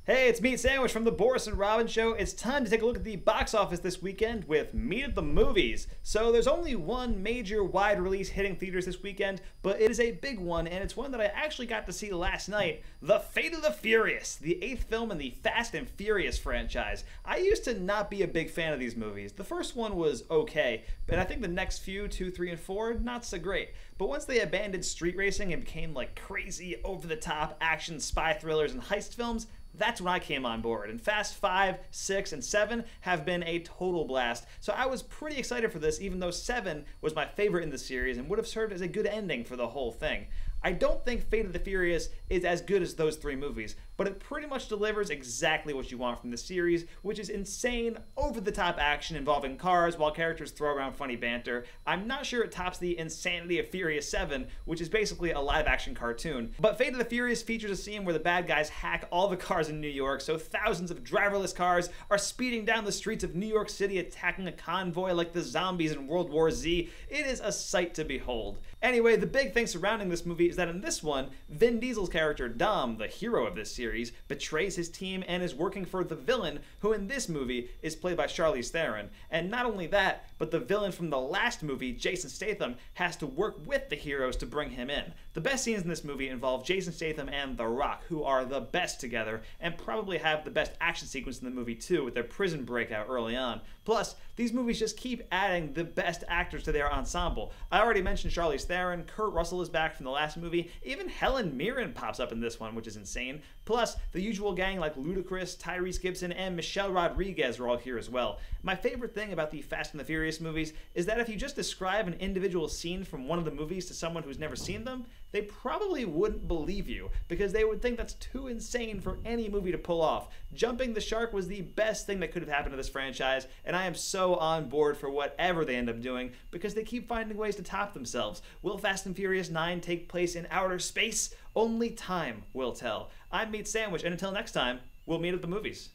Hey, it's Meat Sandwich from the Boris and Robin Show. It's time to take a look at the box office this weekend with Meat at the Movies. So there's only one major wide release hitting theaters this weekend, but it is a big one, and it's one that I actually got to see last night. The Fate of the Furious, the 8th film in the Fast and Furious franchise. I used to not be a big fan of these movies. The first one was okay, but I think the next few, 2, 3, and 4, not so great. But once they abandoned street racing and became like crazy, over-the-top action spy thrillers and heist films, that's when I came on board, and Fast 5, 6, and 7 have been a total blast. So I was pretty excited for this, even though 7 was my favorite in the series and would have served as a good ending for the whole thing. I don't think Fate of the Furious is as good as those 3 movies, but it pretty much delivers exactly what you want from the series, which is insane, over-the-top action involving cars while characters throw around funny banter. I'm not sure it tops the insanity of Furious 7, which is basically a live-action cartoon. But Fate of the Furious features a scene where the bad guys hack all the cars in New York, so thousands of driverless cars are speeding down the streets of New York City, attacking a convoy like the zombies in World War Z. It is a sight to behold. Anyway, the big thing surrounding this movie is that in this one, Vin Diesel's character Dom, the hero of this series, betrays his team and is working for the villain, who in this movie is played by Charlize Theron. And not only that, but the villain from the last movie, Jason Statham, has to work with the heroes to bring him in. The best scenes in this movie involve Jason Statham and The Rock, who are the best together, and probably have the best action sequence in the movie too, with their prison breakout early on. Plus, these movies just keep adding the best actors to their ensemble. I already mentioned Charlize Theron, Kurt Russell is back from the last movie, even Helen Mirren pops up in this one, which is insane. Plus, the usual gang like Ludacris, Tyrese Gibson, and Michelle Rodriguez are all here as well. My favorite thing about the Fast and the Furious movies is that if you just describe an individual scene from one of the movies to someone who's never seen them, they probably wouldn't believe you, because they would think that's too insane for any movie to pull off. Jumping the shark was the best thing that could have happened to this franchise, and I am so on board for whatever they end up doing, because they keep finding ways to top themselves. Will Fast and Furious 9 take place in outer space? Only time will tell. I'm Meat Sandwich, and until next time, we'll meet at the movies.